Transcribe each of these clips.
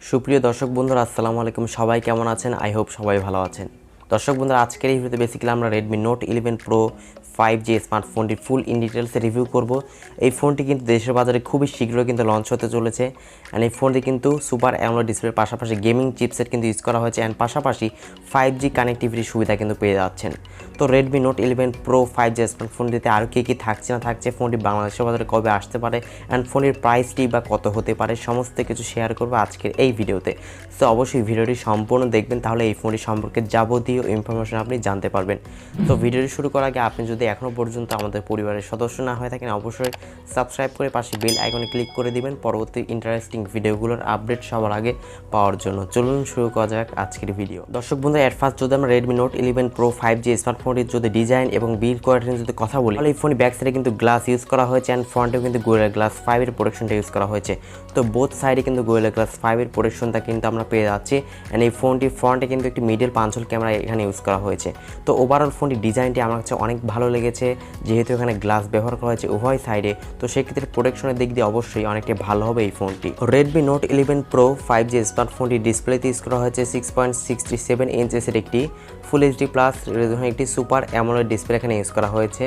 সুপ্রিয় দর্শক বন্ধুরা আসসালামু আলাইকুম, সবাই কেমন আছেন? আই হোপ সবাই ভালো আছেন। দর্শক বন্ধুরা, আজকের এই ভিডিওতে বেসিক্যালি আমরা Redmi Note 11 Pro 5G স্মার্টফোনটির ফুল ইন ডিটেলসে রিভিউ করব। এই ফোনটি কিন্তু দেশের বাজারে খুবই শীঘ্রই কিন্তু লঞ্চ হতে চলেছে। অ্যান্ড এই ফোনটি কিন্তু সুপার অ্যামোলেড ডিসপ্লের পাশাপাশি গেমিং চিপসেট কিন্তু ইউজ করা হয়েছে অ্যান্ড পাশাপাশি 5G কানেক্টিভিটির সুবিধা কিন্তু পেয়ে যাচ্ছেন। তো Redmi Note 11 Pro 5G স্মার্টফোনটিতে আর কী থাকছে না থাকছে, ফোনটি বাংলাদেশের বাজারে কবে আসতে পারে অ্যান্ড ফোনের প্রাইসটি বা কত হতে পারে, সমস্ত কিছু শেয়ার করবো আজকের এই ভিডিওতে। তো অবশ্যই ভিডিওটি সম্পূর্ণ দেখবেন, তাহলে এই ফোনটি সম্পর্কে যাবতীয় ইনফরমেশন আপনি জানতে পারবেন। তো ভিডিওটি শুরু করার আগে আপনি যদি এখনও পর্যন্ত আমাদের পরিবারের সদস্য না হয়ে থাকেন, অবশ্যই সাবস্ক্রাইব করে পাশে বেল আইকনে ক্লিক করে দিবেন পরবর্তী ইন্টারেস্টিং ভিডিওগুলোর আপডেট সবার আগে পাওয়ার জন্য। চলুন শুরু করা যাক আজকের ভিডিও। দর্শক বন্ধু, এট ফার্স্ট যদি আমরা Redmi Note 11 Pro 5G স্মার্টফোনটির যদি ডিজাইন এবং বিল্ড কোয়ালিটি যদি কথা বলি, তাহলে এই ফোনটি ব্যাক সাইডে কিন্তু গ্লাস ইউজ করা হয়েছে অ্যান্ড ফ্রন্টেও কিন্তু গোরিলা গ্লাস 5 এর প্রোটেকশনটা ইউজ করা হয়েছে। তো বোথ সাইডে কিন্তু গোরিলা গ্লাস 5 এর প্রোটেকশনটা কিন্তু আমরা পেয়ে যাচ্ছি অ্যান্ড এই ফোনটির ফ্রন্টে কিন্তু একটি মিডল পাঞ্চল ক্যামেরা এখানে ইউজ করা হয়েছে। তো ওভারঅল ফোনটির ডিজাইনটি আমার কাছে অনেক ভালো লেগেছে, যেহেতু এখানে গ্লাস ব্যবহার করা হয়েছে উভয় সাইডে, তো সেক্ষেত্রে প্রোটেকশনের দিক দিয়ে অবশ্যই অনেকটা ভালো হবে এই ফোনটি। Redmi Note 11 Pro 5G স্মার্টফোনটি ডিসপ্লেতে ইউজ করা হয়েছে 6.67 ইঞ্চেসের একটি ফুল এইচডি প্লাস রেজোলিউশন একটি সুপার অ্যামোলেড ডিসপ্লে এখানে ইউজ করা হয়েছে,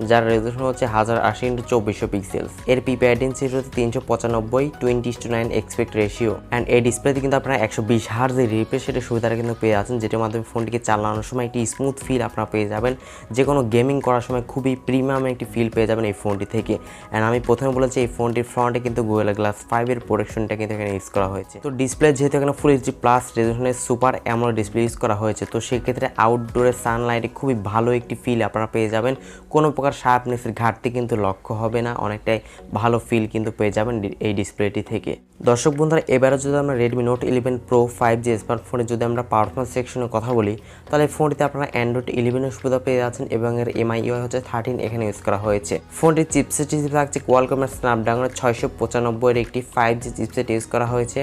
যার রেজোলিউশন হচ্ছে 1080x2400 পিক্সেলস। এর পিপিআই ডেনসিটি হচ্ছে 395 20:9 এক্সপেক্ট রেশিও অ্যান্ড এই ডিসপ্লেতে কিন্তু আপনারা 120 হার্জের রিফ্রেশ রেটের সুবিধাটা কিন্তু পেয়ে যাচ্ছেন, যেটির মাধ্যমে ফোনটিকে চালানোর সময় একটি স্মুথ ফিল আপনারা পেয়ে যাবেন। যে কোনো গেমিং করার সময় খুবই প্রিমিয়াম একটি ফিল পেয়ে যাবেন এই ফোনটি থেকে। অ্যান্ড আমি প্রথমে বলেছি এই ফোনটির ফ্রন্টে কিন্তু গোরিলা গ্লাস 5 এর প্রোটেকশনটা কিন্তু এখানে ইউজ করা হয়েছে। তো ডিসপ্লে যেহেতু এখানে ফুল এইচডি প্লাস রেজোলিউশনের সুপার অ্যামোলেড ডিসপ্লে ইউজ করা হয়েছে, তো সেক্ষেত্রে আউটডোরে সানলাইটে খুবই ভালো একটি ফিল আপনারা পেয়ে যাবেন। কোনো প্রকার শার্পনেসের ঘাটতি কিন্তু লক্ষ্য হবে না, অনেকটাই ভালো ফিল কিন্তু পেয়ে যাবেন এই ডিসপ্লেটি থেকে। দর্শক বন্ধুরা, এবারে যদি আমরা Redmi Note 11 Pro 5G স্মার্টফোনে যদি আমরা পারফরমেন্স সেকশনে কথা বলি, তাহলে ফোনটিতে আপনারা Android 11 এর সুবিধা পেয়ে যাচ্ছেন এবং এর MIUI হচ্ছে 13 এখানে ইউজ করা হয়েছে। ফোনটির চিপসেট হিসেবে থাকছে কোয়ালকমের স্ন্যাপড্রাগনের 695 এর একটি 5G চিপসেট ইউজ করা হয়েছে,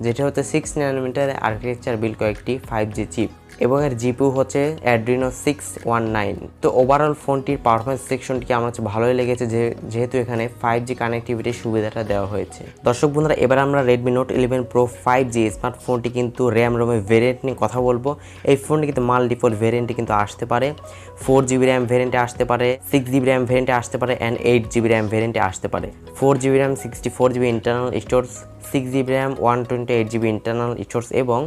যেটা হচ্ছে 6 ন্যানোমিটার আর্কিটেকচার বিল্ড কয়েকটি 5G চিপ এবং এর জিপিইউ হচ্ছে Adreno 619। তো ওভারঅল ফোনটির পারফরমেন্স সেকশনটিকে আমার কাছে ভালোই লেগেছে, যেহেতু এখানে 5G কানেক্টিভিটির সুবিধাটা দেওয়া হয়েছে। দর্শক বন্ধুরা, এবার আমরা Redmi Note 11 Pro 5G স্মার্টফোনটি কিন্তু র্যাম রোমের ভেরিয়েন্ট নিয়ে কথা বলবো। এই ফোনটি কিন্তু মাল্টিপল ভেরিয়েন্টে কিন্তু আসতে পারে, 4GB র্যাম ভেরিয়েন্টে আসতে পারে, 6GB র্যাম ভেরিয়েন্টে আসতে পারে অ্যান্ড 8GB র্যাম ভেরিয়েন্টে আসতে পারে। 4GB RAM 64GB internal storage, 6GB RAM 128GB internal storage এবং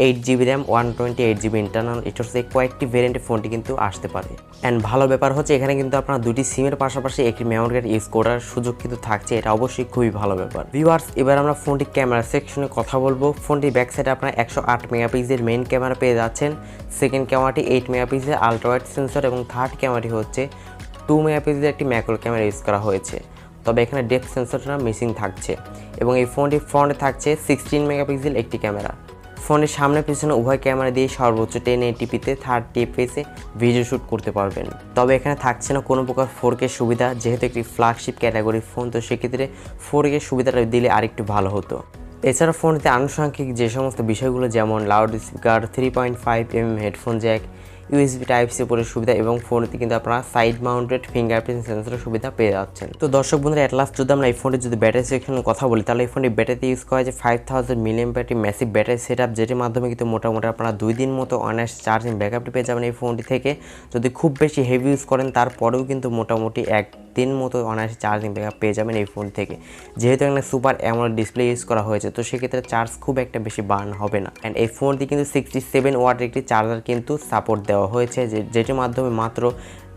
8GB RAM 128GB internal storage, এই কয়েকটি ভেরিয়েন্টে ফোনটি কিন্তু আসতে পারে। অ্যান্ড ভালো ব্যাপার হচ্ছে এখানে কিন্তু আপনার দুটি সিমের পাশাপাশি একটি মেমোরি কার্ড ইউজ করার সুযোগ কিন্তু থাকছে, এটা অবশ্যই খুবই ভালো ব্যাপার। ভিউয়ার্স, এবার আমরা ফোনটি ক্যামেরা সেকশনে কথা বলবো। ফোনটি ব্যাক সাইডে আপনারা 108 মেগাপিক্সেলের মেইন ক্যামেরা পেয়ে যাচ্ছেন, সেকেন্ড ক্যামেরাটি 8 মেগাপিক্সেলের আলট্রা ওয়াইড সেন্সর এবং থার্ড ক্যামেরাটি হচ্ছে 2 মেগাপিক্সেলের একটি ম্যাক্রো ক্যামেরা ইউজ করা হয়েছে। তবে এখানে ডেপথ সেন্সরটা মিসিং থাকছে এবং এই ফোনটির ফ্রন্টে থাকছে 16 মেগাপিক্সেল একটি ক্যামেরা। ফোনের সামনে পিছনে উভয় ক্যামেরা দিয়ে সর্বোচ্চ 1080p-তে 30 fps ভিডিও শ্যুট করতে পারবেন। তবে এখানে থাকছে না কোনো প্রকার 4K সুবিধা, যেহেতু একটি ফ্ল্যাগশিপ ক্যাটাগরির ফোন, তো সেক্ষেত্রে 4K সুবিধাটা দিলে আরেকটু ভালো হতো। এছাড়া ফোনটিতে আনুষঙ্গিক যে সমস্ত বিষয়গুলো যেমন loud speaker, 3.5mm headphone Jack, USB Type-C পোর্টের সুবিধা এবং ফোনটি কিন্তু আপনারা সাইড মাউন্টেড ফিঙ্গারপ্রিন্ট সেন্সরের সুবিধা পেয়ে যাচ্ছেন। তো দর্শক বন্ধুরা, এট লাস্ট যদি আমরা এই ফোনটি যদি ব্যাটারি সেকশনের কথা বলি, তাহলে এই ফোনটি ব্যাটারিতে ইউজ করা হয়েছে 5000 mAh ম্যাসিভ ব্যাটারি সেটআপ, যেটির মাধ্যমে কিন্তু মোটামুটি আপনারা 2 দিন মতো অনায়াসে চার্জিং ব্যাকআপটি পেয়ে যাবেন এই ফোনটি থেকে। যদি খুব বেশি হেভি ইউজ করেন তারপরেও কিন্তু মোটামুটি 1 দিন মতো অনায়াসে চার্জিং ব্যাকআপ পেয়ে যাবেন এই ফোন থেকে, যেহেতু এখানে সুপার অ্যামোলেড ডিসপ্লে ইউজ করা হয়েছে, তো সেক্ষেত্রে চার্জ খুব একটা বেশি বার্ন হবে না। অ্যান্ড এই ফোনটি কিন্তু 67 ওয়াটের একটি চার্জার কিন্তু সাপোর্ট দেওয়া হয়েছে, যেটির মাধ্যমে মাত্র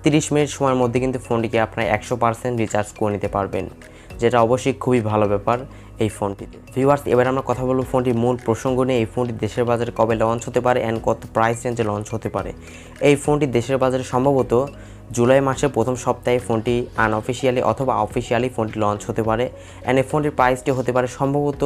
30 মিনিট সময়ের মধ্যে কিন্তু ফোনটিকে আপনারা 100% রিচার্জ করে নিতে পারবেন, যেটা অবশ্যই খুবই ভালো ব্যাপার এই ফোনটিতে। ভিউয়ার্স, এবার আমরা কথা বলবো ফোনটির মূল প্রসঙ্গ নিয়ে। এই ফোনটি দেশের বাজারে কবে লঞ্চ হতে পারে অ্যান্ড কত প্রাইস রেঞ্জে লঞ্চ হতে পারে। এই ফোনটি দেশের বাজারে সম্ভবত জুলাই মাসের প্রথম সপ্তাহে ফোনটি আনঅফিসিয়ালি অথবা অফিসিয়ালি ফোনটি লঞ্চ হতে পারে অ্যান্ড এই ফোনটির প্রাইসটি হতে পারে সম্ভবত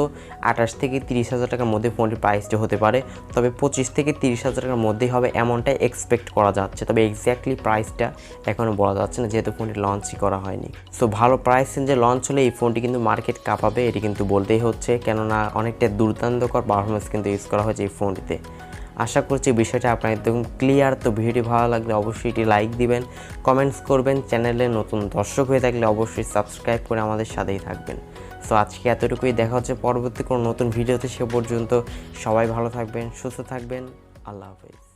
28 থেকে 30,000 টাকার মধ্যে ফোনটির প্রাইসটি হতে পারে, তবে 25 থেকে 30,000 টাকার মধ্যেই হবে এমনটাই এক্সপেক্ট করা যাচ্ছে। তবে এক্স্যাক্টলি প্রাইসটা এখনও বলা যাচ্ছে না, যেহেতু ফোনটি লঞ্চই করা হয়নি। সো ভালো প্রাইস রেঞ্জে লঞ্চ হলে এই ফোনটি কিন্তু মার্কেট কাঁপাবে, এটি কিন্তু বলতেই হচ্ছে, কেননা অনেকটা দুর্দান্তকর পারফরমেন্স কিন্তু ইউজ করা হয়েছে এই ফোনটিতে। আশা করছি বিষয়টা আপনার একদম ক্লিয়ার। তো ভিডিওটি ভালো লাগলে অবশ্যই এটি লাইক দিবেন, কমেন্টস করবেন, চ্যানেলে নতুন দর্শক হয়ে থাকলে অবশ্যই সাবস্ক্রাইব করে আমাদের সাথেই থাকবেন। সো আজকে এতটুকুই, দেখা হচ্ছে পরবর্তী কোনো নতুন ভিডিওতে। সে পর্যন্ত সবাই ভালো থাকবেন, সুস্থ থাকবেন। আল্লাহ হাফেজ।